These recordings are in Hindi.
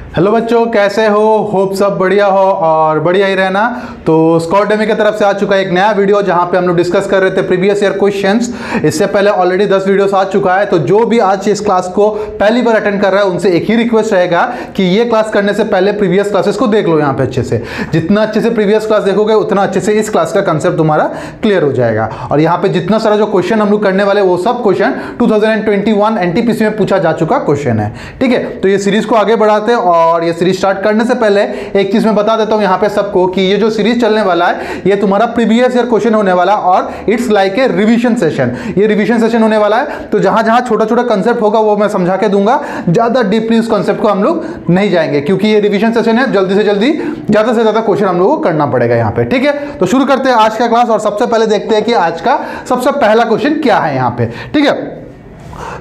हेलो बच्चों, कैसे हो? होप सब बढ़िया हो और बढ़िया ही रहना। तो स्कॉडेमी की तरफ से आ चुका है एक नया वीडियो जहां पे हम लोग डिस्कस कर रहे थे प्रीवियस ईयर क्वेश्चंस। इससे पहले ऑलरेडी 10 वीडियोस आ चुका है। तो जो भी आज इस क्लास को पहली बार अटेंड कर रहा है उनसे एक ही रिक्वेस्ट रहेगा कि ये क्लास करने से पहले प्रीवियस क्लासेस को देख लो यहाँ पे अच्छे से। जितना अच्छे से प्रीवियस क्लास देखोगे उतना अच्छे से इस क्लास का कंसेप्ट तुम्हारा क्लियर हो जाएगा। और यहाँ पे जितना सारा जो क्वेश्चन हम लोग करने वाले वो सब क्वेश्चन 2021 एनटीपीसी में पूछा जा चुका क्वेश्चन है। ठीक है, तो ये सीरीज को आगे बढ़ाते हैं और ये सीरीज स्टार्ट करने से पहले एक चीज मैं बता देता हूं यहाँ पे सबको कि ये जो सीरीज चलने वाला है ये तुम्हारा प्रीवियस ईयर क्वेश्चन होने वाला है और it's like a revision session. ये रिवीजन सेशन होने वाला है, तो जहां जहां छोटा छोटा कंसेप्ट होगा वो मैं समझा के दूंगा। ज्यादा डीपली उस कंसेप्ट को हम लोग नहीं जाएंगे क्योंकि ये रिवीजन सेशन है। जल्दी से जल्दी ज्यादा से ज्यादा क्वेश्चन हम लोग को करना पड़ेगा यहाँ पे। ठीक है, तो शुरू करते हैं आज का क्लास और सबसे पहले देखते हैं कि आज का सबसे पहला क्वेश्चन क्या है यहाँ पे। ठीक है,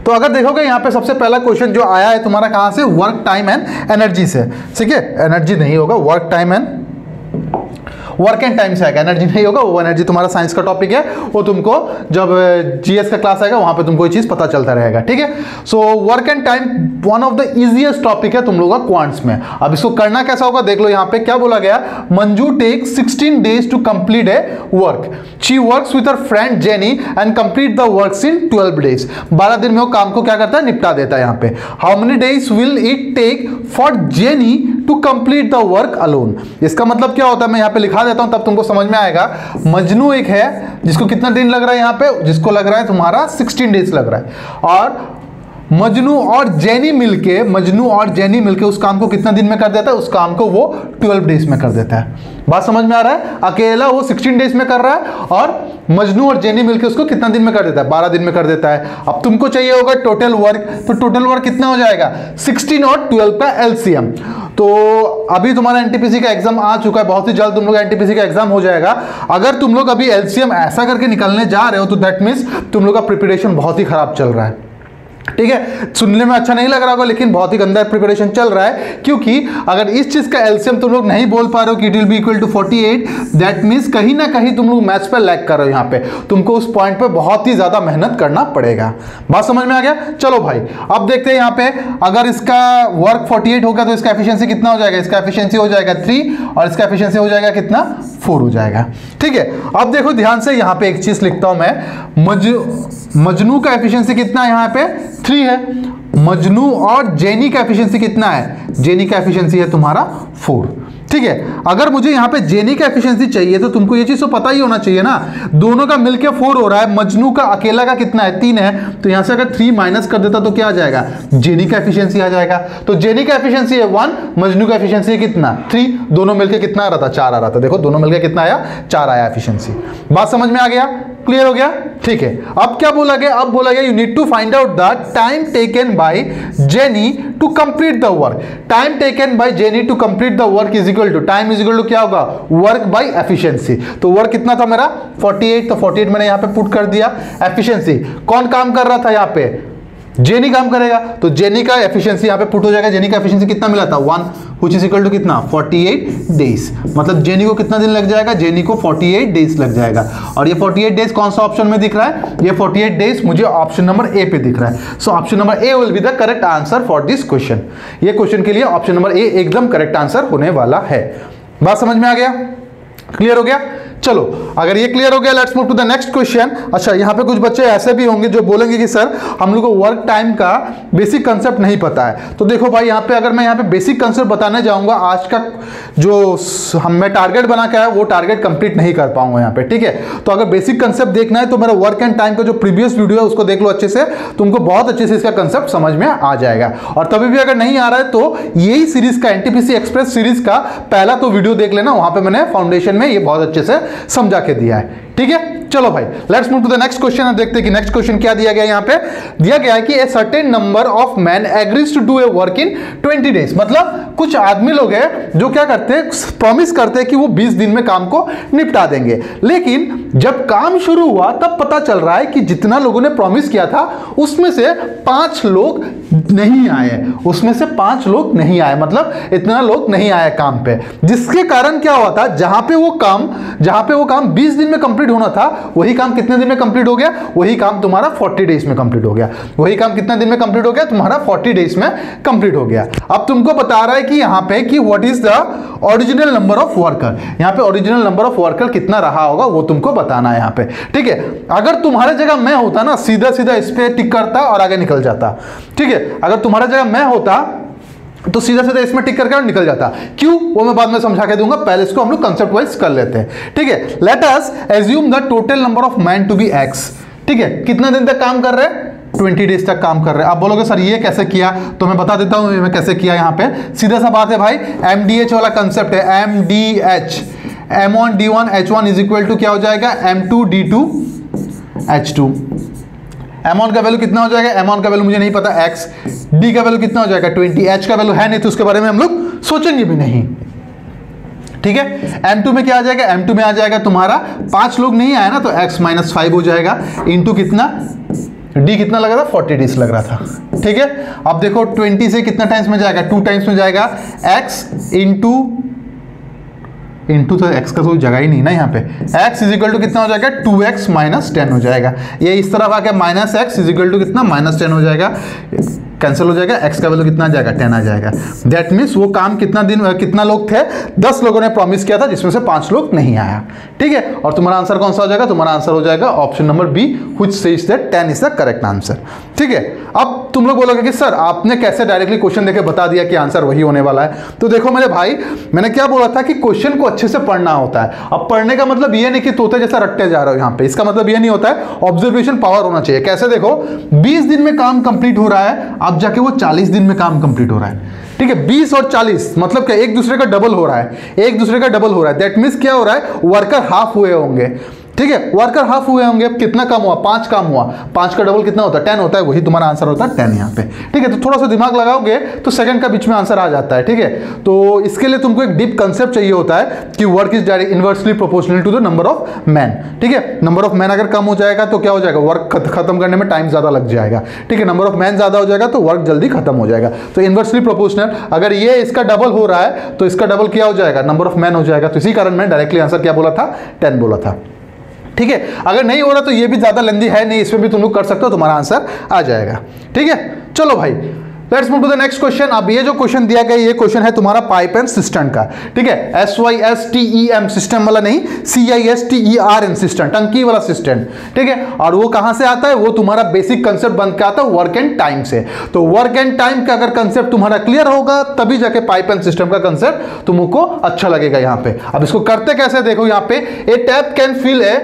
तो अगर देखोगे यहाँ पे सबसे पहला क्वेश्चन जो आया है तुम्हारा कहां से, वर्क टाइम एंड एनर्जी से। ठीक है, एनर्जी नहीं होगा, वर्क एंड टाइम से आएगा, एनर्जी नहीं होगा। वो एनर्जी तुम्हारा साइंस का टॉपिक है, वो तुमको जब जीएस का क्लास आएगा वहां पे तुमको ये चीज पता चलता रहेगा। ठीक है, so work and time one of the easiest topic है तुम लोगों का क्वांट्स में। अब इसको करना कैसा होगा देख लो। यहाँ पे क्या बोला गया, Manju take 16 days to complete a work. She works with her friend Jenny and complete the works in 12 days। 12 दिन में वो काम को क्या करता है, निपटा देता है। यहाँ पे how many days will it take for Jenny to complete the work alone. इसका मतलब क्या होता है, मैं यहाँ पे लिखा देता हूं तब तुमको समझ में आएगा। मजनू एक है जिसको कितना दिन लग रहा है यहाँ पे, जिसको लग रहा है तुम्हारा 16 days लग रहा है। और मजनू और जेनी मिलके उस काम को कितना दिन में कर देता है, उस काम को वो 12 days में कर देता है। बात समझ में आ रहा है? अकेला वो 16 days में कर रहा है और मजनू और जेनी मिलके उसको कितना दिन में कर देता है, 12 दिन में कर देता है। अब तुमको चाहिए होगा टोटल वर्क, तो टोटल वर्क कितना हो जाएगा, 16 और 12 का एलसीएम। तो अभी तुम्हारा एनटीपीसी का एग्जाम आ चुका है, बहुत ही जल्द तुम लोग एनटीपीसी का एग्जाम हो जाएगा। अगर तुम लोग अभी एलसीएम ऐसा करके निकलने जा रहे हो तो दैट मीन्स तुम लोग का प्रिपरेशन बहुत ही खराब चल रहा है। ठीक है, सुनने में अच्छा नहीं लग रहा होगा लेकिन बहुत ही गंदा प्रिपरेशन चल रहा है। क्योंकि अगर इस चीज का एलसीएम तुम लोग नहीं बोल पा रहे हो कि it will be equal to 48, that means कहीं ना कहीं तुम लोग मैथ्स पे लैग कर रहे हो। यहाँ पे तुमको उस पॉइंट पे बहुत ही ज्यादा मेहनत करना पड़ेगा। बात समझ में आ गया? चलो भाई, अब देखते हैं यहाँ पे अगर इसका वर्क 48 होगा तो इसका एफिशिएंसी कितना हो जाएगा, इसका एफिशिएंसी हो जाएगा 3 और इसका एफिशिएंसी हो जाएगा कितना, 4 हो जाएगा। ठीक है, अब देखो ध्यान से, यहाँ पे एक चीज लिखता हूं मैं। मजनू का एफिशिएंसी कितना है, यहाँ पे 3 है। मजनू और जेनी का एफिशिएंसी कितना है, जेनी का एफिशिएंसी है तुम्हारा 4। ठीक है, अगर मुझे यहाँ पे जेनी का एफिशिएंसी चाहिए तो तुमको ये चीज तो पता ही होना चाहिए ना, दोनों का मिलके 4 हो रहा है। मजनू का अकेला का कितना है, 3 है। तो यहाँ से अगर 3 माइनस कर देता तो क्या आ जाएगा, जेनी का एफिशिएंसी आ जाएगा। तो जेनी का एफिशिएंसी है 1, मजनू का एफिशिएंसी है कितना, 3। दोनों मिलके कितना आ रहा था, 4 आ रहा था। देखो दोनों मिलके कितना आया, 4 आया एफिशिएंसी। बात समझ में आ गया, क्लियर हो गया? ठीक है, अब क्या बोला गया, अब बोला गया you need to find out the time taken by Jenny to complete the work. Time taken by Jenny to complete the work is equal to, time is equal to क्या होगा, वर्क बाय एफिशिएंसी। तो वर्क कितना था मेरा 48, तो 48 मैंने यहां पे पुट कर दिया। एफिशिएंसी कौन काम कर रहा था, यहाँ पे जेनी काम करेगा, तो जेनी का एफिशिएंसी यहाँ पे पुट हो जाएगा। जेनी का एफिशिएंसी कितना मिला था, 1, व्हिच इज इक्वल टू कितना, 48 days। मतलब जेनी को कितना दिन लग जाएगा, जेनी को 48 days लग जाएगा। और ये 48 days कौन सा ऑप्शन में दिख रहा है, ये 48 days मुझे ऑप्शन नंबर ए पे दिख रहा है। So option number A will be the correct answer for this question. ये क्वेश्चन के लिए ऑप्शन नंबर ए एकदम करेक्ट आंसर होने वाला है। बात समझ में आ गया, क्लियर हो गया? चलो, अगर ये क्लियर हो गया, let's move to the next question. अच्छा, यहाँ पे कुछ बच्चे ऐसे भी होंगे जो बोलेंगे कि सर हम लोग को वर्क टाइम का बेसिक कंसेप्ट नहीं पता है। तो देखो भाई, यहाँ पे अगर मैं यहाँ पे बेसिक कंसेप्ट बताने जाऊंगा, आज का जो मैं टारगेट बना के आया वो टारगेट कंप्लीट नहीं कर पाऊंगा यहाँ पे। ठीक है, तो अगर बेसिक कंसेप्ट देखना है तो मेरा वर्क एंड टाइम का जो प्रीवियस वीडियो है उसको देख लो अच्छे से, तुमको बहुत अच्छे से इसका कंसेप्ट समझ में आ जाएगा। और तभी भी अगर नहीं आ रहा है तो यही सीरीज का, एनटीपीसी एक्सप्रेस सीरीज का पहला तो वीडियो देख लेना, वहां पे मैंने फाउंडेशन में ये बहुत अच्छे से समझा के दिया है। ठीक है, चलो भाई, let's move to the next question. देखते हैं कि नेक्स्ट क्वेश्चन क्या दिया गया है। यहाँ पे दिया गया है कि a certain number of man agrees to do a work in 20 days। मतलब कुछ आदमी लोग हैं जो क्या करते हैं, प्रॉमिस करते हैं कि वो 20 दिन में काम को निपटा देंगे। लेकिन जब काम शुरू हुआ तब पता चल रहा है कि जितना लोगों ने प्रॉमिस किया था उसमें से 5 लोग नहीं आए, उसमें से 5 लोग नहीं आए, मतलब इतना लोग नहीं आए काम पे। जिसके कारण क्या हुआ था, जहां पे वो काम 20 दिन में कंप्लीट होना था वही काम कितने दिन में कंप्लीट हो गया, वही काम तुम्हारा 40 डेज में कंप्लीट हो गया। वही काम कितने दिन में कंप्लीट हो गया, तुम्हारा 40 डेज में कंप्लीट हो गया। अब तुमको बता रहा है कि यहाँ पे कि what is the original number of worker, यहाँ पे ओरिजिनल नंबर ऑफ वर्कर कितना रहा होगा वो तुमको बताना है यहाँ पे, ठीक है। अगर तुम्हारे जगह मैं होता ना, सीधा सीधा इस पे टिक करता और आगे निकल जाता, ठीक है। अगर तुम्हारे जगह मैं होता तो सीधा सीधा इसमें टिक करके और निकल जाता। क्यों, वो मैं बाद में समझा के दूंगा, पहले इसको हम लोग कंसेप्ट वाइज कर लेते हैं, ठीक है। Let us assume the total number of man to be x, ठीक है। कितना दिन तक काम कर रहे हैं, 20 डेज तक काम कर रहे हैं। आप बोलोगे सर ये कैसे किया, तो मैं बता देता हूं मैं कैसे किया। यहाँ पे सीधा सा बात है भाई, MDH वाला कंसेप्ट है, MDH, M1 D1 H1 is equal to क्या हो जाएगा, M2 D2 H2। M1 का वैल्यू कितना हो जाएगा, M1 का वैल्यू मुझे नहीं पता x, D का वैल्यू कितना हो जाएगा 20, H का वैल्यू है नहीं तो उसके बारे में हम लोग सोचेंगे भी नहीं, ठीक है। M2 में क्या आ जाएगा, M2 में आ जाएगा तुम्हारा 5 लोग नहीं आया ना तो x - 5 हो जाएगा, इंटू कितना, D कितना लगा था 40 डेज लग रहा था, ठीक है। अब देखो 20 से कितना टाइम्स में जाएगा, 2 टाइम्स में जाएगा, x इंटू तो x का कोई जगह ही नहीं ना यहाँ पे, x इज इक्वल टू कितना हो जाएगा 2x - 10 हो जाएगा। ये इस तरफ आके -x इज इक्वल टू कितना -10 हो जाएगा, कैंसिल हो जाएगा, x का वैल्यू कितना आ जाएगा 10 आ जाएगा। दैट मीन्स वो काम कितना दिन, कितना लोग थे, 10 लोगों ने प्रॉमिस किया था जिसमें से 5 लोग नहीं आया, ठीक है। और तुम्हारा आंसर कौन सा हो जाएगा, तुम्हारा आंसर हो जाएगा option number B, which says that 10 is the correct answer, ठीक है। अब तुम लोग बोलोगे कि सर आपने कैसे डायरेक्टली क्वेश्चन देके बता दिया कि आंसर वही होने वाला है। तो देखो मेरे भाई, मैंने क्या बोला था कि क्वेश्चन को अच्छे से पढ़ना होता है। अब पढ़ने का मतलब ये नहीं कि तोते जैसा रट्टे जा रहे हो यहाँ पे, इसका मतलब ये नहीं होता है, ऑब्जर्वेशन पावर होना चाहिए। कैसे, देखो 20 दिन में काम कंप्लीट हो रहा है, अब जाके वो 40 दिन में काम कंप्लीट हो रहा है, ठीक है। 20 और 40 मतलब क्या, एक दूसरे का डबल हो रहा है, एक दूसरे का डबल हो रहा है। दैट मीन्स क्या हो रहा है, वर्कर हाफ हुए होंगे, ठीक है। वर्कर हाफ हुए होंगे, कितना काम हुआ, 5 काम हुआ, 5 का डबल कितना होता है 10 होता है, वही तुम्हारा आंसर होता है 10 यहाँ पे, ठीक है। तो थोड़ा सा दिमाग लगाओगे तो सेकंड का बीच में आंसर आ जाता है, ठीक है। तो इसके लिए तुमको एक डीप कंसेप्ट चाहिए होता है कि work is direct inversely proportional to the number of man, ठीक है। नंबर ऑफ मैन अगर कम हो जाएगा तो क्या हो जाएगा, वर्क खत्म करने में टाइम ज्यादा लग जाएगा, ठीक है। नंबर ऑफ मैन ज्यादा हो जाएगा तो वर्क जल्दी खत्म हो जाएगा। तो इनवर्सली प्रोपोर्शनल, अगर ये इसका डबल हो रहा है तो इसका डबल क्या हो जाएगा, नंबर ऑफ मैन हो जाएगा। तो इसी कारण मैंने डायरेक्टली आंसर क्या बोला था, 10 बोला था, ठीक है। अगर नहीं हो रहा तो ये भी ज्यादा लेंदी है नहीं, इसमें भी तुम लोग कर सकते हो, तुम्हारा आंसर आ जाएगा, ठीक है। चलो भाई, let's move to the next question. अब ये जो क्वेश्चन दिया गया, ये क्वेश्चन है तुम्हारा पाइप एंड सिस्टम का, ठीक है। SYSTEM सिस्टम वाला नहीं, CISTERN सिस्टम, टंकी वाला सिस्टम, ठीक है। और वो कहां से आता है, वो तुम्हारा बेसिक कंसेप्ट बन के आता है वर्क एंड टाइम से। तो वर्क एंड टाइम का अगर कंसेप्ट तुम्हारा क्लियर होगा तभी जाके पाइप एंड सिस्टम का कंसेप्ट तुमको अच्छा लगेगा यहाँ पे। अब इसको करते कैसे, देखो यहाँ पे, ए टैप कैन फिल ए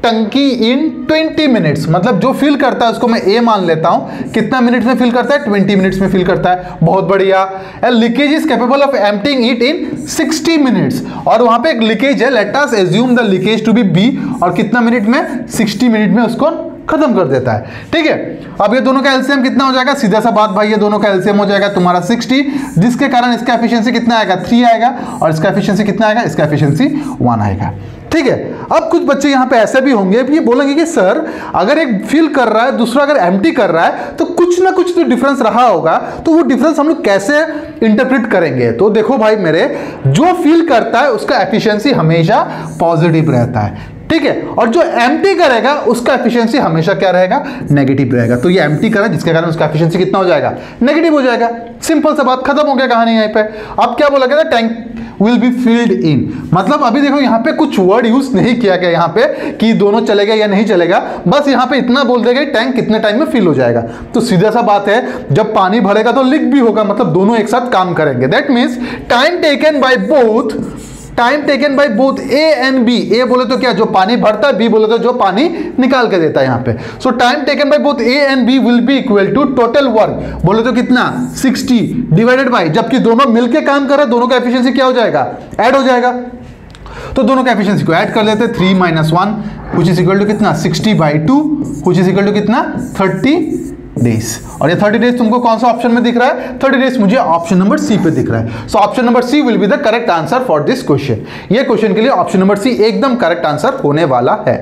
टंकी इन 20 मिनट्स, मतलब जो फिल करता है उसको मैं ए मान लेता हूं, कितना मिनट्स में फिल करता है, 20 मिनट्स में फिल करता है, बहुत बढ़िया। Leakage is capable of emptying it in 60 minutes, और वहां पे एक लीकेज है, let us assume the leakage to be B, और कितना मिनट में, 60 मिनट में उसको खत्म कर देता है, ठीक है। अब ये दोनों का एलसीएम कितना हो जाएगा, सीधा सा बात भाई, ये दोनों का एलसीएम हो जाएगा तुम्हारा 60, जिसके कारण इसका एफिशिएंसी कितना आएगा, 3 आएगा, और इसका एफिशिएंसी कितना आएगा, इसका एफिशिएंसी 1 आएगा, ठीक है। अब कुछ बच्चे यहाँ पे ऐसे भी होंगे, ये बोलेंगे कि सर अगर एक फिल कर रहा है दूसरा अगर एम्प्टी कर रहा है तो कुछ ना कुछ तो डिफरेंस रहा होगा, तो वो डिफरेंस हम लोग कैसे इंटरप्रेट करेंगे। तो देखो भाई मेरे, जो फिल करता है उसका एफिशिएंसी हमेशा पॉजिटिव रहता है, ठीक है, और जो एम्प्टी करेगा उसका एफिशिएंसी हमेशा क्या रहेगा, नेगेटिव रहेगा। तो ये एम्प्टी करा जिसके कारण उसका एफिशिएंसी कितना हो जाएगा, नेगेटिव हो जाएगा। सिंपल सा बात, खत्म हो गया कहानी यहाँ पे। अब क्या बोला गया, tank will be filled in, मतलब अभी देखो यहाँ पे कुछ वर्ड यूज नहीं किया गया यहाँ पे कि दोनों चलेगा या नहीं चलेगा, बस यहाँ पे इतना बोल देगा टैंक कितने टाइम में फिल हो जाएगा। तो सीधा सा बात है, जब पानी भरेगा तो लीक भी होगा, मतलब दोनों एक साथ काम करेंगे। That means time taken by both, time taken by both A and B, A बोले तो क्या, जो पानी भरता है, बी बोले तो जो पानी निकाल के देता है यहाँ पे। So time taken by both A and B will be equal to total work, बोले तो कितना 60 डिवाइडेड बाय, जबकि दोनों मिलके काम कर रहे हैं, दोनों का एफिशिएंसी क्या हो जाएगा, ऐड हो जाएगा। तो दोनों का एफिशिएंसी को ऐड कर लेते हैं, 3 - 1 व्हिच इज इक्वल टू कितना, 60/2 व्हिच इज इक्वल टू कितना, 30 डेज। और ये 30 डेज तुमको कौन सा ऑप्शन में दिख रहा है, 30 डेज मुझे ऑप्शन नंबर सी पे दिख रहा है। So option number C will be the correct answer for this question. ये क्वेश्चन के लिए ऑप्शन नंबर सी एकदम करेक्ट आंसर होने वाला है।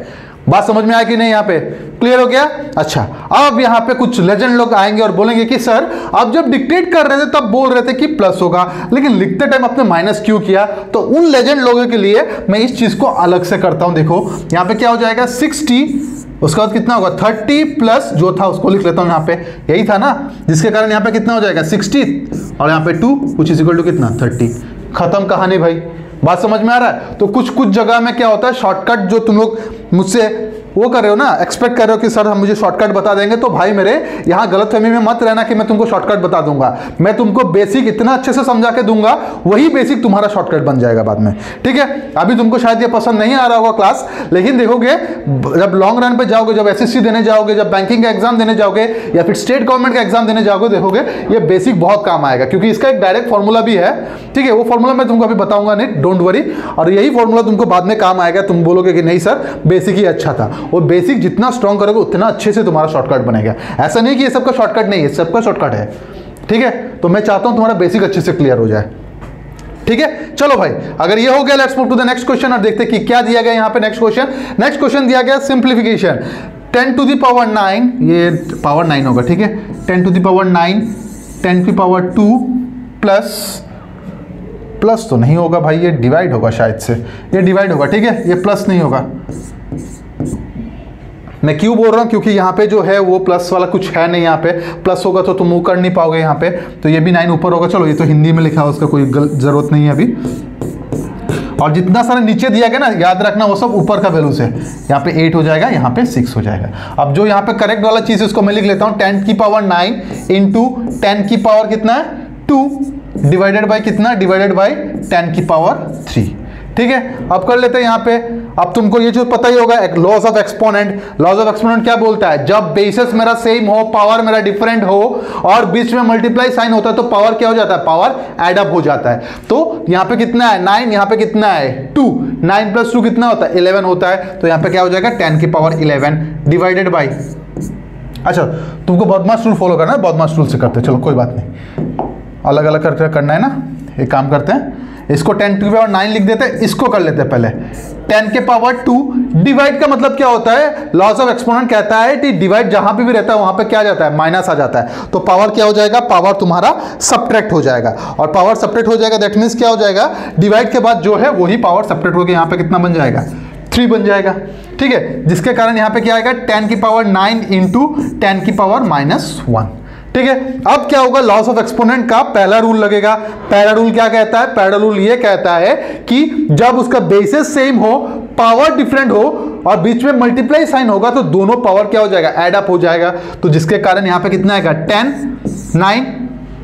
बात समझ में आया कि नहीं? यहाँ पे क्लियर हो गया? अच्छा, अब यहाँ पे कुछ लेजेंड लोग आएंगे और बोलेंगे कि सर आप जब डिक्टेट कर रहे थे तब बोल रहे थे कि प्लस होगा, लेकिन लिखते टाइम आपने माइनस क्यों किया? तो उन लेजेंड लोगों के लिए मैं इस चीज को अलग से करता हूं। देखो यहाँ पे क्या हो जाएगा, 60, उसके बाद कितना होगा 30 प्लस जो था उसको लिख लेता हूं यहाँ पे, यही था ना, जिसके कारण यहाँ पे कितना हो जाएगा 60 और यहाँ पे 2 कुछ इज इक्वल टू कितना 30। खत्म कहानी भाई। बात समझ में आ रहा है? तो कुछ कुछ जगह में क्या होता है, शॉर्टकट जो तुम लोग मुझसे वो कर रहे हो ना, एक्सपेक्ट कर रहे हो कि सर हम मुझे शॉर्टकट बता देंगे, तो भाई मेरे यहाँ गलतफहमी में मत रहना कि मैं तुमको शॉर्टकट बता दूंगा। मैं तुमको बेसिक इतना अच्छे से समझा के दूंगा, वही बेसिक तुम्हारा शॉर्टकट बन जाएगा बाद में, ठीक है? अभी तुमको शायद ये पसंद नहीं आ रहा होगा क्लास, लेकिन देखोगे जब लॉन्ग रन पे जाओगे, जब एसएससी देने जाओगे, जब बैंकिंग का एग्जाम देने जाओगे या फिर स्टेट गवर्नमेंट का एग्जाम देने जाओगे, देखोगे ये बेसिक बहुत काम आएगा, क्योंकि इसका एक डायरेक्ट फॉर्मूला भी है, ठीक है? वो फॉर्मूला मैं तुमको अभी बताऊंगा नहीं, डोंट वरी, और यही फॉर्मूला तुमको बाद में काम आएगा। तुम बोलोगे कि नहीं सर बेसिक ही अच्छा था। वो बेसिक जितना स्ट्रॉन्ग करोगे उतना अच्छे से तुम्हारा शॉर्टकट बनेगा। ऐसा नहीं कि ये सबका शॉर्टकट नहीं है, सबका शॉर्टकट है, ठीक है? तो मैं चाहता हूं तुम्हारा बेसिक अच्छे से क्लियर हो जाए, ठीक है? चलो भाई, अगर ये हो गया, let's move to the next question और देखते हैं कि क्या दिया गया यहाँ पे। नेक्स्ट क्वेश्चन दिया गया सिंप्लीफिकेशन 10 टू द पावर 9, ये पावर 9 होगा, ठीक है? 10 टू द पावर 9, 10 की पावर 2 प्लस तो नहीं होगा भाई, ये डिवाइड होगा शायद से, ये डिवाइड होगा, ठीक है? ये प्लस नहीं होगा। मैं क्यों बोल रहा हूं, क्योंकि यहाँ पे जो है वो प्लस वाला कुछ है नहीं, यहाँ पे प्लस होगा तो तुम मूव कर नहीं पाओगे यहाँ पे, तो ये भी 9 ऊपर होगा। चलो ये तो हिंदी में लिखा है, उसका कोई जरूरत नहीं है अभी। और जितना सारा नीचे दिया गया ना, याद रखना वो सब ऊपर का वैल्यूज है। यहाँ पे 8 हो जाएगा, यहाँ पे 6 हो जाएगा। अब जो यहाँ पे करेक्ट वाला चीज उसको मैं लिख लेता हूँ, 10 की पावर 9 इंटू 10 की पावर कितना है 2 डिवाइडेड बाई कितना, डिवाइडेड बाई 10 की पावर 3, ठीक है? अब कर लेते हैं यहाँ पे। अब तुमको ये जो पता ही होगा, एक laws of exponent. Laws of exponent क्या बोलता है, जब बेसिस मेरा सेम हो, पावर मेरा डिफरेंट हो और बीच में मल्टीप्लाई साइन होता है तो पावर क्या हो जाता है, पावर एड अप हो जाता है। तो यहाँ पे कितना है 9, यहाँ पे कितना है 2, 9 प्लस 2 कितना होता है 11 होता है। तो यहाँ पे क्या हो जाएगा 10 की पावर 11 डिवाइडेड बाई, अच्छा तुमको बदमाश रूल फॉलो करना है, बदमाश रूल से करते, चलो कोई बात नहीं, अलग अलग करके करना है ना। एक काम करते हैं, इसको 10 की पावर 9 लिख देते हैं, इसको कर लेते हैं पहले 10 के पावर 2। डिवाइड का मतलब क्या होता है, लॉस ऑफ एक्सपोनेंट कहता है कि डिवाइड जहां पे भी रहता है वहां पे क्या जाता है, माइनस आ जाता है। तो पावर क्या हो जाएगा, पावर तुम्हारा सब्ट्रैक्ट हो जाएगा, और पावर सब्ट्रैक्ट हो जाएगा दैट मींस क्या हो जाएगा, डिवाइड के बाद जो है वही पावर सब्ट्रैक्ट होकर यहाँ पे कितना बन जाएगा 3 बन जाएगा, ठीक है? जिसके कारण यहाँ पे क्या आएगा 10 की पावर 9 इंटू 10 की पावर -1, ठीक है? अब क्या होगा, लॉस ऑफ एक्सपोनेंट का पहला रूल लगेगा। पहला रूल क्या कहता है, पहला रूल ये कहता है कि जब उसका बेसिस सेम हो, पावर डिफरेंट हो और बीच में मल्टीप्लाई साइन होगा तो दोनों पावर क्या हो जाएगा, एड अप हो जाएगा। तो जिसके कारण यहां पे कितना आएगा 10, 9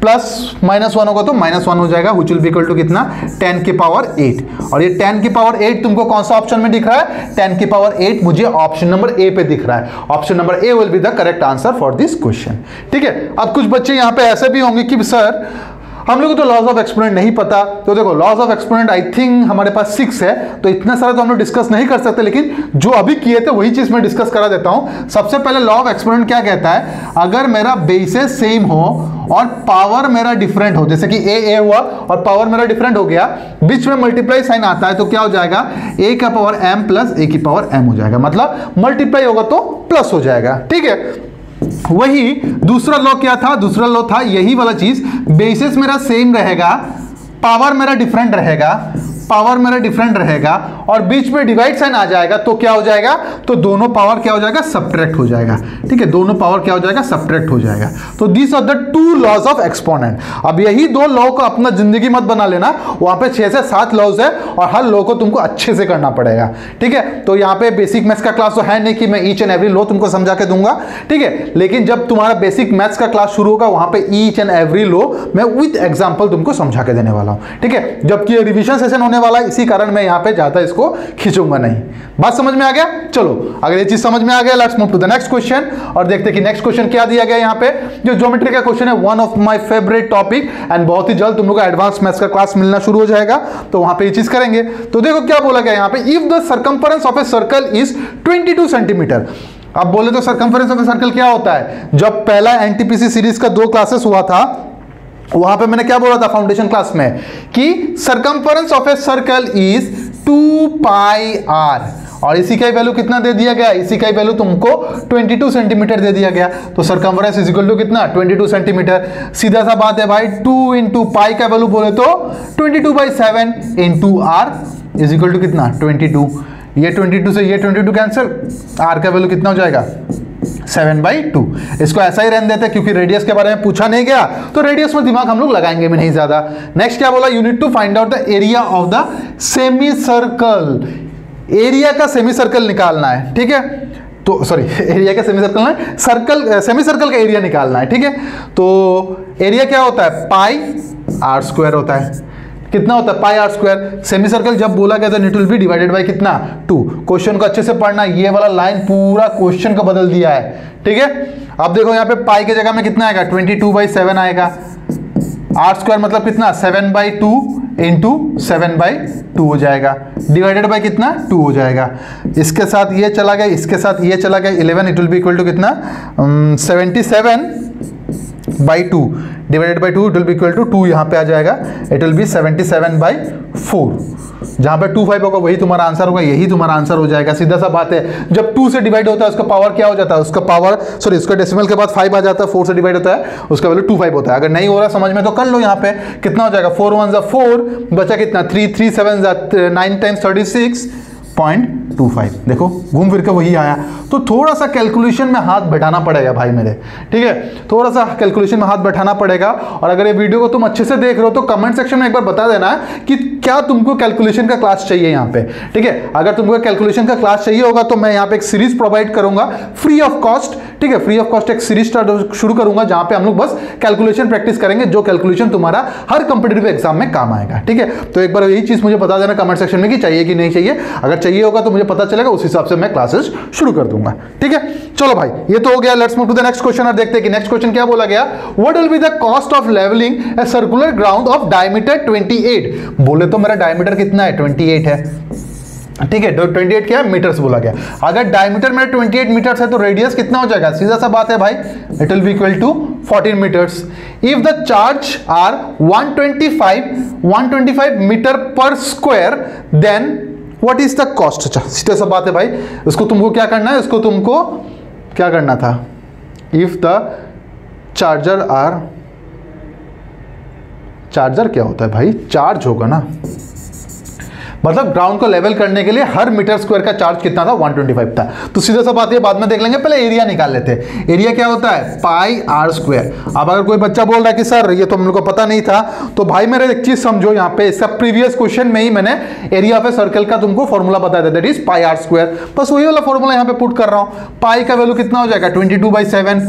प्लस -1 होगा तो -1 हो जाएगा, which will be equal to कितना 10 की पावर 8। और ये 10 की पावर 8 तुमको कौन सा ऑप्शन में दिख रहा है, 10 की पावर 8 मुझे ऑप्शन नंबर ए पे दिख रहा है। Option number A will be the correct answer for this question, ठीक है? अब कुछ बच्चे यहाँ पे ऐसे भी होंगे कि सर हम लोग को तो लॉस ऑफ एक्सपोनेंट नहीं पता। तो देखो loss of exponent I think हमारे पास 6 है, तो इतना सारा तो हम लोग डिस्कस नहीं कर सकते, लेकिन जो अभी किए थे वही चीज मैं डिस्कस करा देता हूं। सबसे पहले लॉ ऑफ एक्सपोनेंट क्या कहता है, अगर मेरा बेसिस सेम हो और पावर मेरा डिफरेंट हो, जैसे कि ए हुआ और पावर मेरा डिफरेंट हो गया, बीच में मल्टीप्लाई साइन आता है तो क्या हो जाएगा, ए का पावर m प्लस ए की पावर m हो जाएगा, मतलब मल्टीप्लाई होगा तो प्लस हो जाएगा, ठीक है? वही दूसरा लॉ क्या था, दूसरा लॉ था यही वाला चीज, बेसिस मेरा सेम रहेगा, पावर मेरा डिफरेंट रहेगा, पावर मेरा डिफरेंट रहेगा और बीच में डिवाइड साइन आ जाएगा तो क्या हो जाएगा, तो दोनों पावर क्या हो जाएगा, सब्ट्रैक्ट हो जाएगा, ठीक है? दोनों पावर क्या हो जाएगा, सब्ट्रैक्ट हो जाएगा। तो this are the 2 laws of exponent. अब यही 2 लॉ को अपना जिंदगी मत बना लेना, वहां पे 6 से 7 लॉज है और हर लॉ को तुमको अच्छे से करना पड़ेगा, ठीक है? तो यहाँ पे बेसिक मैथ्स का क्लास तो है नहीं कि मैं ईच एंड एवरी लॉ तुमको समझा के दूंगा, ठीक है? लेकिन जब तुम्हारा बेसिक मैथ्स का क्लास शुरू होगा वहां पे ईच एंड एवरी लॉ मैं विद एग्जांपल तुमको समझा के देने वाला हूं, ठीक है? जबकि रिवीजन सेशन होने वाला है, इसी कारण मैं यहाँ पे ज्यादा इसको खींचूंगा नहीं। बात समझ में आ गया? चलो अगर ये चीज समझ में आ गया, let's move to the next question और देखते हैं कि नेक्स्ट क्वेश्चन क्या दिया गया यहाँ पे। जो ज्योमेट्री का क्वेश्चन है, one of my favourite topic, and बहुत ही जल्द तुम लोग का एडवांस मैथ्स का क्लास मिलना शुरू हो जाएगा, तो वहां पे ये चीज करेंगे। तो देखो क्या बोला गया यहाँ पे, if the circumference of a circle is 22 centimetre. अब बोले तो सर्कमफरेंस ऑफ ए सर्कल क्या होता है, जब पहला एनटीपीसी सीरीज का 2 क्लासेस हुआ था वहां पे मैंने क्या बोला था फाउंडेशन क्लास में, कि circumference of a circle is 2 pi r, और इसी का वैल्यू कितना दे दिया गया, इसी का वैल्यू तुमको 22 सेंटीमीटर दे दिया गया। तो सरकमफरेंस इज इक्वल टू कितना 22 सेंटीमीटर। सीधा सा बात है भाई, 2 इंटू पाई का वैल्यू बोले तो 22/7 into r is equal to कितना 22। ये 22 से ये 22 कैंसिल, r का वैल्यू कितना हो जाएगा 7/2। इसको ऐसा ही रहने देते क्योंकि रेडियस के बारे में पूछा नहीं गया, तो रेडियस में दिमाग हम लोग लगाएंगे भी नहीं ज्यादा। नेक्स्ट क्या बोला, you need to find out the area of the semi circle. Area का सेमी सर्कल निकालना है, ठीक है। तो सॉरी, एरिया का सेमी सर्कल ना, सर्कल सेमी सर्कल का एरिया निकालना है, ठीक है। तो एरिया क्या होता है, पाई r स्क्वायर होता है। कितना होता है, पाई r स्क्वायर। सेमी सर्कल जब बोला गया तो it will B divided by कितना 2। क्वेश्चन को अच्छे से पढ़ना, ये वाला लाइन पूरा क्वेश्चन को बदल दिया है, ठीक है। अब देखो यहाँ पे पाई के जगह में कितना आएगा 22/7 आएगा। r स्क्वायर मतलब कितना 7/2 इंटू 7/2 हो जाएगा, डिवाइडेड बाय कितना 2 हो जाएगा। इसके साथ ये चला गया, इसके साथ ये चला गया 11, it will be equal to कितना 77/2 divided by 2, it will be equal to 2 यहाँ पे आ जाएगा, इट विल बी 77/4। जहाँ पे 25 होगा वही तुम्हारा आंसर होगा, यही तुम्हारा आंसर हो जाएगा। सीधा सा बात है, जब 2 से डिवाइड होता है उसका पावर क्या हो जाता है, उसका पावर सॉरी उसका डेसिमल के बाद 5 आ जाता है, 4 से डिवाइड होता है उसका वैल्यू 25 होता है। अगर नहीं हो रहा समझ में तो कर लो, यहाँ पे कितना हो जाएगा 4 1 4 बचा कितना 3 3 7 9 टाइम्स 36.25। देखो घूम फिर के वही आया। तो थोड़ा सा कैलकुलेशन में हाथ बैठाना पड़ेगा भाई मेरे, ठीक है, थोड़ा सा कैलकुलेशन में हाथ बैठाना पड़ेगा। और अगर ये वीडियो को तुम अच्छे से देख रहे हो तो कमेंट सेक्शन में एक बार बता देना कि क्या तुमको कैलकुलेशन का क्लास चाहिए यहाँ पे, ठीक है। अगर तुमको कैलकुलेशन का क्लास चाहिए होगा तो मैं यहाँ पे एक सीरीज प्रोवाइड करूंगा फ्री ऑफ कॉस्ट, ठीक है। फ्री ऑफ कॉस्ट एक सीरीज शुरू करूंगा जहां पे हम लोग बस कैलकुलेशन प्रैक्टिस करेंगे, जो कैलकुलेशन तुम्हारा हर कंपीटिटिव एग्जाम में काम आएगा, ठीक है। तो एक बार यही चीज मुझे बता देना कमेंट सेक्शन में कि चाहिए कि नहीं चाहिए। अगर चाहिए होगा तो मुझे पता चलेगा, उस हिसाब से मैं क्लासेस शुरू कर दूंगा, ठीक है। चलो भाई ये तो हो गया, let's move to the next question और देखते हैं कि नेक्स्ट क्वेश्चन क्या बोला गया। What will be the cost of levelling a circular ground of diameter 28। बोले तो मेरा डायमीटर कितना है 28 है, ठीक है। 28 क्या है, मीटर्स बोला गया। अगर डायमीटर में 28 मीटर्स है तो रेडियस कितना हो जाएगा, सीधा सा बात है भाई, it will be equal to 14 metres. If the charge are 125 metre per square then what is the cost. अच्छा सीधा सा बात है भाई, इसको तुमको क्या करना है, इसको तुमको क्या करना था, if the charger are, charger क्या होता है भाई, चार्ज होगा ना, मतलब ग्राउंड को लेवल करने के लिए हर मीटर स्क्वायर का चार्ज कितना था 125 था। तो सीधा सा बात है, बाद में देख लेंगे, पहले एरिया निकाल लेते हैं। एरिया क्या होता है पाई r स्क्वायर। अब अगर कोई बच्चा बोल रहा है कि सर ये तो हम लोग को पता नहीं था, तो भाई मेरे एक चीज समझो, यहाँ पे इसका प्रीवियस क्वेश्चन में ही मैंने एरिया ऑफ ए सर्कल का तुमको फॉर्मूला बताया था, that is pi r square. बस वही वाला फॉर्मूला यहाँ पे पुट कर रहा हूँ। पाई का वैल्यू कितना हो जाएगा 22/7,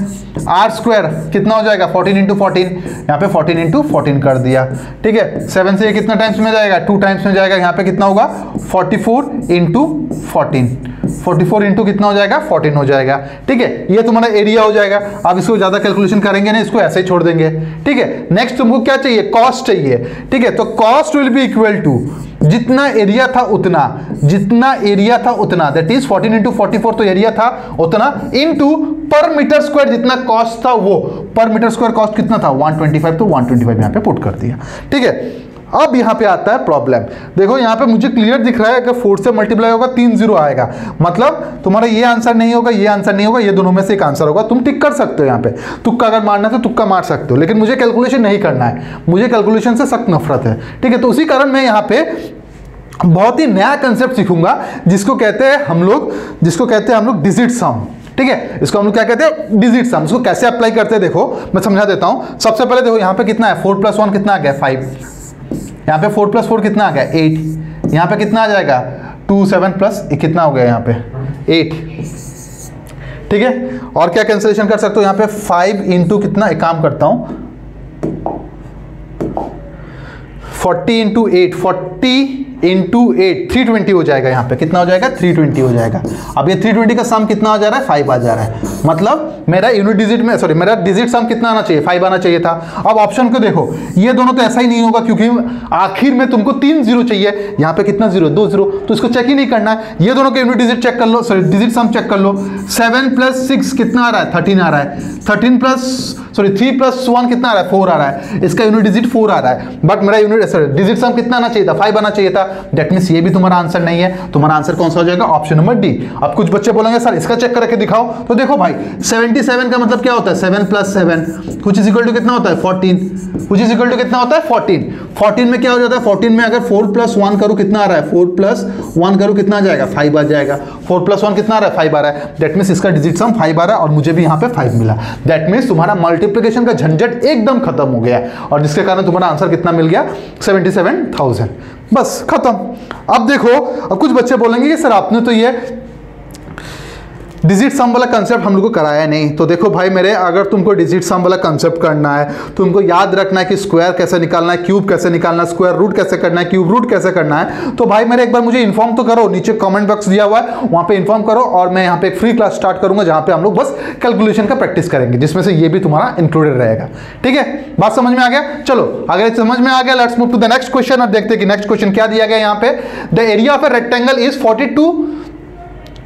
r स्क्वायर कितना हो जाएगा 14 इंटू 14, यहाँ पे 14 इंटू 14 कर दिया, ठीक है। 7 से ये कितना टाइम्स में जाएगा 2 टाइम्स में जाएगा, यहाँ पे कितना होगा 44 इंटू 14, 44 इंटू कितना हो जाएगा 14 हो जाएगा, ठीक है। ये तुम्हारा एरिया हो जाएगा। अब इसको ज्यादा कैलकुलेशन करेंगे नहीं, इसको ऐसे ही छोड़ देंगे, ठीक है। नेक्स्ट तुमको क्या चाहिए, कॉस्ट चाहिए, ठीक है। तो cost will be equal to जितना एरिया था उतना, जितना एरिया था उतना, दैट इज 14 इंटू 44 तो एरिया था उतना, इनटू पर मीटर स्क्वायर जितना कॉस्ट था वो, पर मीटर स्क्वायर कॉस्ट कितना था 125, तो 125 यहां पे पुट कर दिया, ठीक है। अब यहां पे आता है प्रॉब्लम। देखो यहां पे मुझे क्लियर दिख रहा है कि 4 से मल्टीप्लाई होगा 3 0 आएगा, मतलब तुम्हारा ये आंसर नहीं होगा, ये आंसर नहीं होगा, ये दोनों में से एक आंसर होगा। तुम टिक कर सकते हो, यहाँ पे तुक्का अगर मारना है तो तुक्का मार सकते हो, लेकिन मुझे कैलकुलेशन नहीं करना है, मुझे कैलकुलेशन से सख्त नफरत है, ठीक है। तो उसी कारण मैं यहाँ पे बहुत ही नया कंसेप्ट सीखूंगा जिसको कहते हैं हम लोग डिजिट सम, ठीक है। इसको हम लोग क्या कहते हैं डिजिट सम। इसको कैसे अप्लाई करते हैं देखो मैं समझा देता हूं। सबसे पहले देखो यहाँ पे कितना है 4 + 1 कितना आ गया 5, यहाँ पे 4 + 4 कितना आ गया 8, यहाँ पे कितना आ जाएगा 2 7 प्लस कितना हो गया यहाँ पे 8, ठीक है। और क्या कैंसिलेशन कर सकते हो यहाँ पे 5 इंटू कितना, एक काम करता हूं 40 इंटू 8, 40 इंटू 8 320 हो जाएगा। यहाँ पे कितना हो जाएगा 320 हो जाएगा। अब ये 320 का सम कितना आ जा रहा है 5 आ जा रहा है, मतलब मेरा यूनिट डिजिट में सॉरी मेरा डिजिट सम कितना आना चाहिए, 5 आना चाहिए था। अब ऑप्शन को देखो, ये दोनों तो ऐसा ही नहीं होगा क्योंकि आखिर में तुमको 3 जीरो चाहिए, यहाँ पे कितना जीरो, 2 जीरो, तो इसको चेक ही नहीं करना है। ये दोनों के यूनिट डिजिट चेक कर लो, सॉरी डिजिट सम चेक कर लो। 7 + 6 कितना आ रहा है, 13 आ रहा है। 3 + 1 कितना आ रहा है, 4 आ रहा है। इसका यूनिट डिजिट 4 आ रहा है, बट मेरा यूनिट सॉरी डिजिट सम कितना आना चाहिए था, 5 आना चाहिए था। दैट मीन्स ये भी तुम्हारा आंसर नहीं है। तुम्हारा आंसर कौन सा हो जाएगा, ऑप्शन नंबर डी। अब कुछ बच्चे बोलेंगे सर इसका चेक करके दिखाओ, तो देखो भाई 77 का मतलब क्या होता है, 7 + 7 कुछ इज इक्वल टू कितना होता है, 14, कुछ इज इक्वल टू कितना होता है, 14। 14 में क्या हो जाता है, 14 में अगर 4 + 1 करूं कितना आ रहा है, 4 + 1 करूं कितना आ जाएगा, 5 आ जाएगा। 4 + 1 कितना आ रहा है, 5 आ रहा है। दैट मीन्स इसका डिजिट सम 5 आ रहा है और मुझे भी यहाँ पे 5 मिला। दैट मीन्स तुम्हारा मल्टीप्लिकेशन का झंझट एकदम खत्म हो गया और जिसके कारण तुम्हारा आंसर कितना मिल गया, 77,000। बस खत्म। अब देखो, अब कुछ बच्चे बोलेंगे कि सर आपने तो ये डिजिट सम वाला कंसेप्ट हम लोग को कराया नहीं। तो देखो भाई मेरे, अगर तुमको डिजिट सम वाला कंसेप्ट करना है, तुमको याद रखना है कि स्क्वायर कैसे निकालना है, क्यूब कैसे निकालना है, स्क्वायर रूट कैसे करना है, क्यूब रूट कैसे करना है, तो भाई मेरे एक बार मुझे इन्फॉर्म तो करो। नीचे कमेंट बॉक्स दिया हुआ है, वहां पे इन्फॉर्म करो और मैं यहाँ पे एक फ्री क्लास स्टार्ट करूंगा जहां पे हम लोग बस कैलकुलेशन का प्रैक्टिस करेंगे, जिसमें से ये भी तुम्हारा इंक्लूडेड रहेगा। ठीक है, बात समझ में आ गया। चलो अगर समझ में आ गया, let's move to the next question और देखते हैं कि नेक्स्ट क्वेश्चन क्या दिया गया यहाँ पे। The area of a rectangle is 42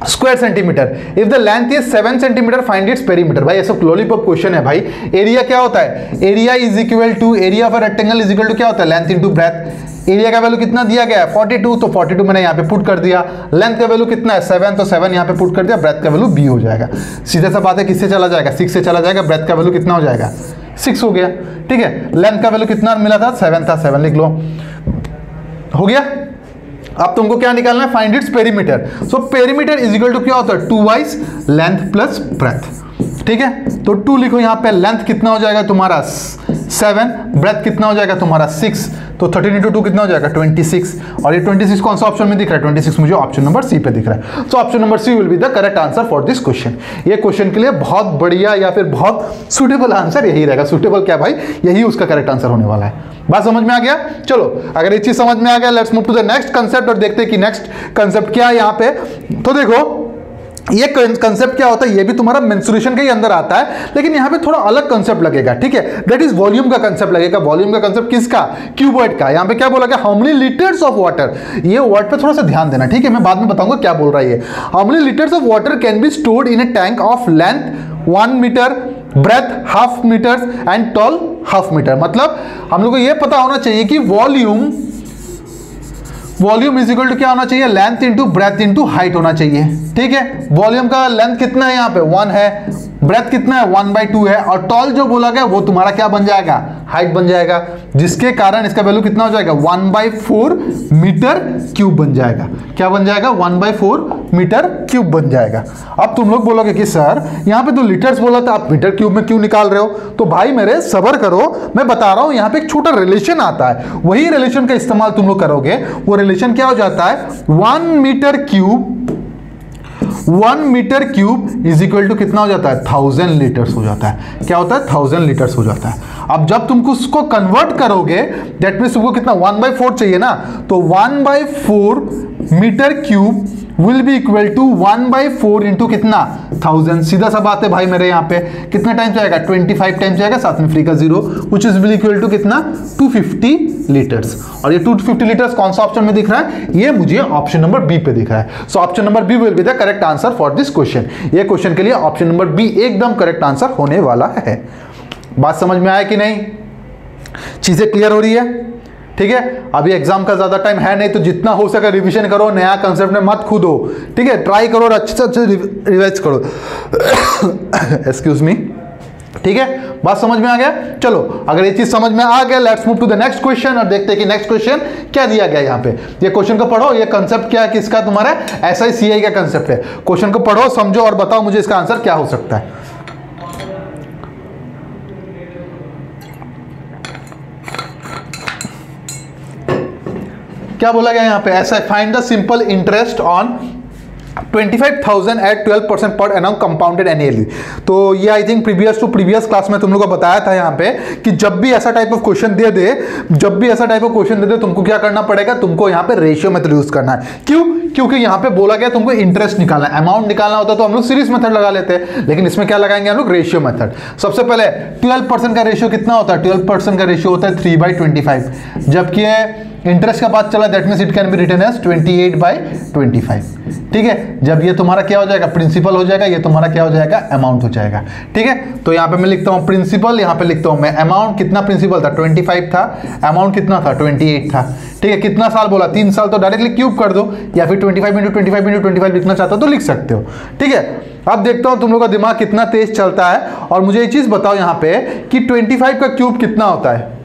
square centimetre, if the length is 7 centimetre find its perimeter. भाई ये सब लॉलीपॉप क्वेश्चन है भाई। एरिया क्या होता है, area is equal to, area of a rectangle is equal to क्या होता है, लेंथ इनटू ब्रेथ। एरिया का वैल्यू कितना दिया गया है, 42, तो 42 मैंने यहाँ पे पुट कर दिया। लेंथ का वैल्यू कितना है, 7, तो 7 यहाँ पे पुट कर दिया। ब्रेथ का वैल्यू b हो जाएगा। सीधा सा बात है, किससे चला जाएगा, 6 से चला जाएगा। ब्रेथ का वैल्यू कितना हो जाएगा, 6 हो गया। ठीक है, लेंथ का वैल्यू कितना मिला था, 7 था, 7 लिख लो, हो गया। अब तुमको क्या निकालना है, find its perimeter. So perimeter is equal to क्या होता है, 2y लेंथ प्लस ब्रेथ। ठीक है, तो 2 लिखो यहाँ पे। लेंथ कितना हो जाएगा तुम्हारा 7, ब्रेथ कितना हो जाएगा तुम्हारा 6, तो 13 × 2 कितना हो जाएगा 26। और ये 26 कौन सा ऑप्शन में दिख रहा है, 26 मुझे ऑप्शन नंबर सी पे दिख रहा है। So option number C will be the correct answer for this question. ये क्वेश्चन के लिए बहुत बढ़िया या फिर बहुत सुटेबल आंसर यही रहेगा। सुटेबल क्या भाई, यही उसका करेक्ट आंसर होने वाला है। बात समझ में आ गया। चलो अगर ये चीज समझ में आ गया, let's move to the next concept और देखते हैं कि नेक्स्ट कंसेप्ट क्या है यहाँ पे। तो देखो ये कंसेप्ट क्या होता है, ये भी तुम्हारा मेंसुरेशन के ही अंदर आता है, लेकिन यहाँ पे थोड़ा अलग कंसेप्ट लगेगा। ठीक है, दैट इज वॉल्यूम का कंसेप्ट लगेगा। वॉल्यूम का कंसेप्ट किसका, क्यूबॉइड का। यहाँ पे क्या बोला गया, how many litres of water. ये वर्ड पे थोड़ा सा ध्यान देना, ठीक है, मैं बाद में बताऊंगा क्या बोल रहा है ये। How many litres of water can be stored in a tank of length 1 metre, breadth 1/2 metre and tall 1/2 metre. मतलब हम लोग को ये पता होना चाहिए कि वॉल्यूम इज इक्वल टू क्या होना चाहिए, length into breadth into height होना चाहिए। ठीक है, वॉल्यूम का लेंथ कितना है यहाँ पे 1 है, ब्रेथ कितना है 1/2 है, और टॉल जो बोला गया वो तुम्हारा क्या बन जाएगा, हाइट बन जाएगा, जिसके कारण इसका वैल्यू कितना हो जाएगा 1/4 मीटर क्यूब बन जाएगा। क्या बन जाएगा, 1/4 मीटर क्यूब बन जाएगा। अब तुम लोग बोलोगे कि सर यहाँ पे तो लीटर्स बोला था, आप मीटर क्यूब में क्यों निकाल रहे हो। तो भाई मेरे सब्र करो, मैं बता रहा हूँ। यहाँ पे एक छोटा रिलेशन आता है, वही रिलेशन का इस्तेमाल तुम लोग करोगे। वो रिलेशन क्या हो जाता है, 1 metre cube is equal to कितना हो जाता है, 1000 लीटर्स हो जाता है। क्या होता है, 1000 लीटर्स हो जाता है। अब जब तुमको उसको कन्वर्ट करोगे, दैट मीन्स तुमको कितना 1/4 चाहिए ना, तो 1/4 metre cube will be equal to 1/4 into कितना 1000। सीधा सा बात है भाई मेरे, यहाँ पे कितना टाइम जाएगा, 25 टाइम जाएगा, साथ में फ्री का 0, which is will equal to कितना 250 लीटर्स। और ये 250 लीटर्स कौन सा ऑप्शन में दिख रहा है, ये मुझे ऑप्शन नंबर बी पे दिख रहा है। So option number B will be the correct answer for this question. ये क्वेश्चन के लिए ऑप्शन नंबर बी एकदम करेक्ट आंसर होने वाला है। बात समझ में आया कि नहीं, चीजें क्लियर हो रही है। ठीक है, अभी एग्जाम का ज्यादा टाइम है नहीं, तो जितना हो सके रिवीजन करो, नया कंसेप्ट में मत कूदो। ठीक है, ट्राई करो और अच्छे से अच्छे रिवाइज करो। Excuse me. ठीक है, बात समझ में आ गया। चलो अगर ये चीज समझ में आ गया, let's move to the next question और देखते हैं कि नेक्स्ट क्वेश्चन क्या दिया गया यहाँ पे। ये क्वेश्चन को पढ़ो, ये कंसेप्ट क्या है, किसका, तुम्हारा SICI का कंसेप्ट है। क्वेश्चन को पढ़ो, समझो और बताओ मुझे इसका आंसर क्या हो सकता है। क्या बोला गया यहाँ पे, ऐसा find the simple interest on 25,000 at 12% per annum compounded annually. तो ये I think previous to previous class में तुम लोग को बताया था यहाँ पे कि जब भी ऐसा टाइप ऑफ क्वेश्चन दे दे तुमको क्या करना पड़ेगा, तुमको यहाँ पे रेशियो मेथड यूज करना है। क्यों? क्योंकि यहाँ पे बोला गया तुमको इंटरेस्ट निकालना है, अमाउंट निकालना होता तो हम लोग सीरीज मेथड लगा लेते हैं, लेकिन इसमें क्या लगाएंगे हम लोग, रेशियो मेथड। सबसे पहले 12% का रेशियो कितना होता है, 12% का रेशियो होता है 3/25, जबकि इंटरेस्ट का बात चला that means it can be written as 28/25। ठीक है, जब ये तुम्हारा क्या हो जाएगा, प्रिंसिपल हो जाएगा, ये तुम्हारा क्या हो जाएगा, अमाउंट हो जाएगा। ठीक है, तो यहाँ पे मैं लिखता हूँ प्रिंसिपल, यहाँ पे लिखता हूँ मैं अमाउंट। कितना प्रिंसिपल था, 25 था, अमाउंट कितना था, 28 था। ठीक है, कितना साल बोला, 3 साल, तो डायरेक्टली क्यूब कर दो, या फिर 25 लिखना चाहते हो तो लिख सकते हो। ठीक है, अब देखता हूँ तुम लोग का दिमाग कितना तेज चलता है, और मुझे ये चीज बताओ यहाँ पे कि 25 का क्यूब कितना होता है।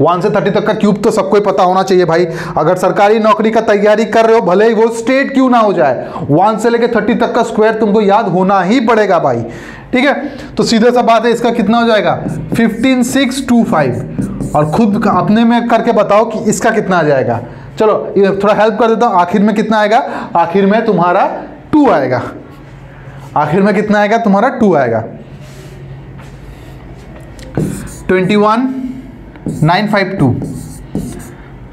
1 से 30 तक का क्यूब तो सबको ही पता होना चाहिए भाई। अगर सरकारी नौकरी का तैयारी कर रहे हो, भले ही वो स्टेट क्यों ना हो जाए, 1 से लेकर 30 तक का स्क्वायर तुमको याद होना ही पड़ेगा भाई। ठीक है, तो सीधे सा बात है, इसका कितना हो जाएगा, 15,625। और खुद अपने में करके बताओ कि इसका कितना आ जाएगा। चलो ये थोड़ा हेल्प कर देता हूं, आखिर में कितना आएगा, आखिर में तुम्हारा 2 आएगा। आखिर में कितना आएगा, तुम्हारा 2 आएगा। 21,952।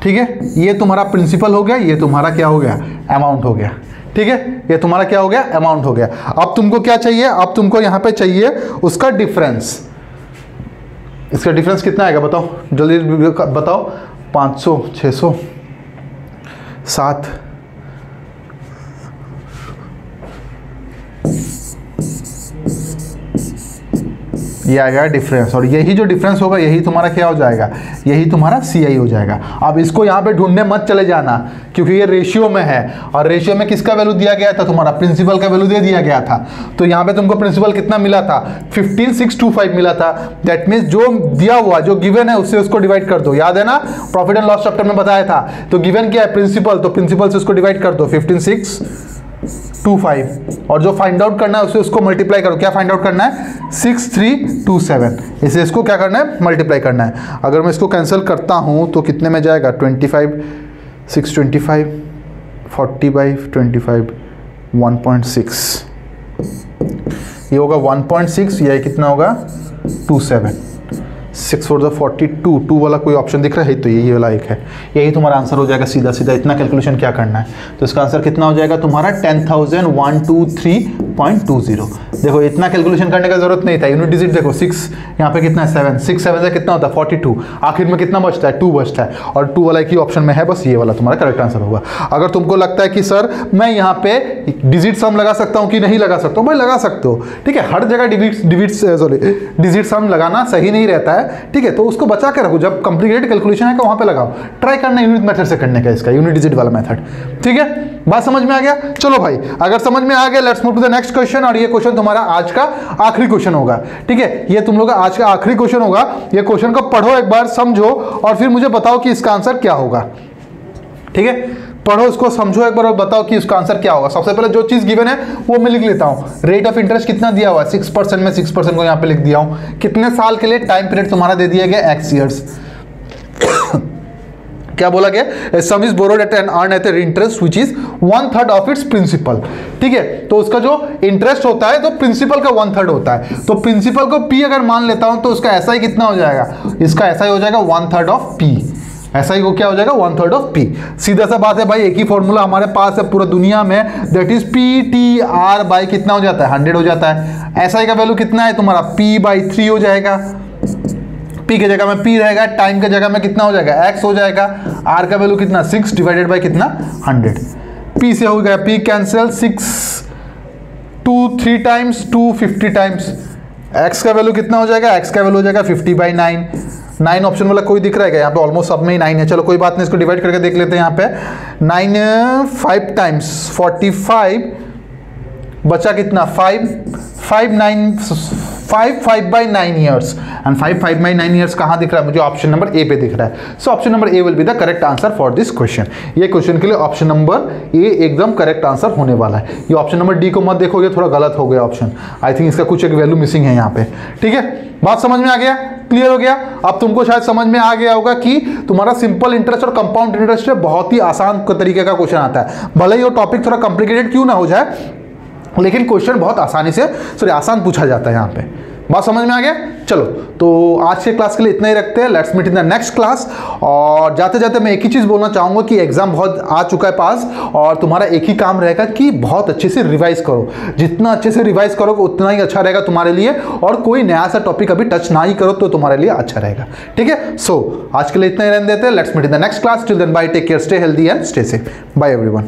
ठीक है, ये तुम्हारा प्रिंसिपल हो गया, ये तुम्हारा क्या हो गया, अमाउंट हो गया। ठीक है, ये तुम्हारा क्या हो गया, अमाउंट हो गया। अब तुमको क्या चाहिए, अब तुमको यहां पे चाहिए उसका डिफरेंस। इसका डिफरेंस कितना आएगा बताओ, जल्दी बताओ। 500, 600, 7, ये आएगा डिफरेंस, और यही जो डिफरेंस होगा यही तुम्हारा क्या हो जाएगा, यही तुम्हारा CI हो जाएगा। अब इसको यहाँ पे ढूंढने मत चले जाना, क्योंकि ये रेशियो में है, और रेशियो में किसका वैल्यू दिया गया था, तुम्हारा प्रिंसिपल का वैल्यू दे दिया गया था। तो यहाँ पे तुमको प्रिंसिपल कितना मिला था, 15,625 मिला था। दैट मीन्स जो दिया हुआ, जो गिवन है, उससे उसको डिवाइड कर दो। याद है ना, प्रॉफिट एंड लॉस चैप्टर में बताया था। तो गिवन क्या है, प्रिंसिपल, तो प्रिंसिपल से उसको डिवाइड कर दो, 15,625, और जो फाइंड आउट करना है उसे उसको मल्टीप्लाई करो। क्या फाइंड आउट करना है, 6,327। इसे इसको क्या करना है, मल्टीप्लाई करना है। अगर मैं इसको कैंसिल करता हूं तो कितने में जाएगा, 25,625, 40/25, 1.6। ये होगा 1.6, ये कितना होगा, 27। 6 4 42, 2 वाला कोई ऑप्शन दिख रहा है, तो ये वाला एक है। यही तुम्हारा आंसर हो जाएगा सीधा सीधा। इतना कैलकुलेशन क्या करना है, तो इसका आंसर कितना हो जाएगा तुम्हारा, 10,123.20। देखो इतना कैलकुलेशन करने का जरूरत नहीं था। यूनिट डिजिट देखो, 6 यहाँ पे कितना है, 7, 6 7 से कितना होता है, 42। आखिर में कितना बचता है, 2 बचता है, और 2 वाला एक ही ऑप्शन में है, बस ये वाला तुम्हारा करेक्ट आंसर होगा। अगर तुमको लगता है कि सर मैं यहाँ पे डिजिट सम लगा सकता हूँ कि नहीं लगा सकता हूँ, भाई लगा सकते हो। ठीक है, हर जगह डिजिट सम लगाना सही नहीं रहता है। ठीक है, तो उसको बचा के रखो, जब कॉम्प्लिकेटेड कैलकुलेशन है वहां पे लगाओ। ट्राई करना यूनिट मेथड से करने का, इसका यूनिट डिजिट वाला मेथड। ठीक है, बात समझ में आ गया। चलो भाई, अगर समझ में आ गया, let's move to the next question. और ये क्वेश्चन तुम्हारा आज का आखिरी क्वेश्चन होगा। ठीक है, ये तुम लोग का आज का आखिरी क्वेश्चन होगा। ये क्वेश्चन को पढ़ो एक बार, समझो, और फिर मुझे बताओ कि इसका आंसर क्या होगा। ठीक है, पढ़ो इसको, समझो एक बार और बताओ कि इसका आंसर क्या होगा। सबसे पहले जो चीज गिवन है वो मैं लिख लेता हूं। रेट ऑफ इंटरेस्ट कितना दिया हुआ है, 6%। में 6% को यहां पे लिख दिया हूं। कितने साल के लिए, टाइम पीरियड तुम्हारा दे दिया गया x ईयर्स। क्या बोला गया, sum is borrowed at and earn at interest which is 1/3 of its principal. ठीक है, तो उसका जो इंटरेस्ट होता है तो प्रिंसिपल का 1/3 होता है। तो प्रिंसिपल को P अगर मान लेता हूं तो उसका ऐसा ही कितना हो जाएगा, इसका ऐसा ही हो जाएगा 1/3 ऑफ P। ऐसा ही वो क्या हो जाएगा, 1/3 ऑफ P। सीधा सा बात है भाई, एक ही फॉर्मूला हमारे पास है पूरा दुनिया में, दैट इज PTR बाई कितना हो जाता है, 100 हो जाता है। ऐसा ही का वैल्यू कितना है तुम्हारा, P/3 हो जाएगा। P के जगह में P रहेगा, टाइम के जगह में कितना हो जाएगा, X हो जाएगा। R का वैल्यू कितना, 6 डिवाइडेड बाई कितना, 100। P से हो गया P cancel, 6 2 3 times, 2 50 times. X का वैल्यू कितना हो जाएगा, X का वैल्यू हो जाएगा 50/9। 9 ऑप्शन वाला कोई दिख रहा है यहाँ पे, ऑलमोस्ट सब में ही 9 है। चलो कोई बात नहीं, इसको डिवाइड करके देख लेते हैं। यहाँ पे 9 5 टाइम्स 45, बचा कितना 5 5/9 ईयर्स। एंड 5/9 ईयर्स कहाँ दिख रहा है मुझे, ऑप्शन नंबर ए पे दिख रहा है। So option number A will be the correct answer for this question. ये क्वेश्चन के लिए ऑप्शन नंबर ए एकदम करेक्ट आंसर होने वाला है। ये ऑप्शन नंबर डी को मत देखोगे, थोड़ा गलत हो गया ऑप्शन। आई थिंक इसका कुछ एक वैल्यू मिसिंग है यहाँ पे। ठीक है, बात समझ में आ गया, क्लियर हो गया? अब तुमको शायद समझ में आ गया होगा कि तुम्हारा सिंपल इंटरेस्ट और कंपाउंड इंटरेस्ट है बहुत ही आसान तरीके का क्वेश्चन आता है। भले ही वो टॉपिक थोड़ा कॉम्प्लिकेटेड क्यों ना हो जाए, लेकिन क्वेश्चन बहुत आसानी से आसान पूछा जाता है यहाँ पे। बात समझ में आ गया? चलो, तो आज के क्लास के लिए इतना ही रखते हैं। Let's meet in the next class. और जाते जाते मैं एक ही चीज़ बोलना चाहूँगा कि एग्जाम बहुत आ चुका है पास, और तुम्हारा एक ही काम रहेगा कि बहुत अच्छे से रिवाइज करो। जितना अच्छे से रिवाइज करोगे उतना ही अच्छा रहेगा तुम्हारे लिए, और कोई नया सा टॉपिक अभी टच ना ही करो तो तुम्हारे लिए अच्छा रहेगा। ठीक है? सो आज के लिए इतना ही रहने देते हैं। Let's meet in the next class. Till then bye, take care, stay healthy and stay safe. Bye everyone.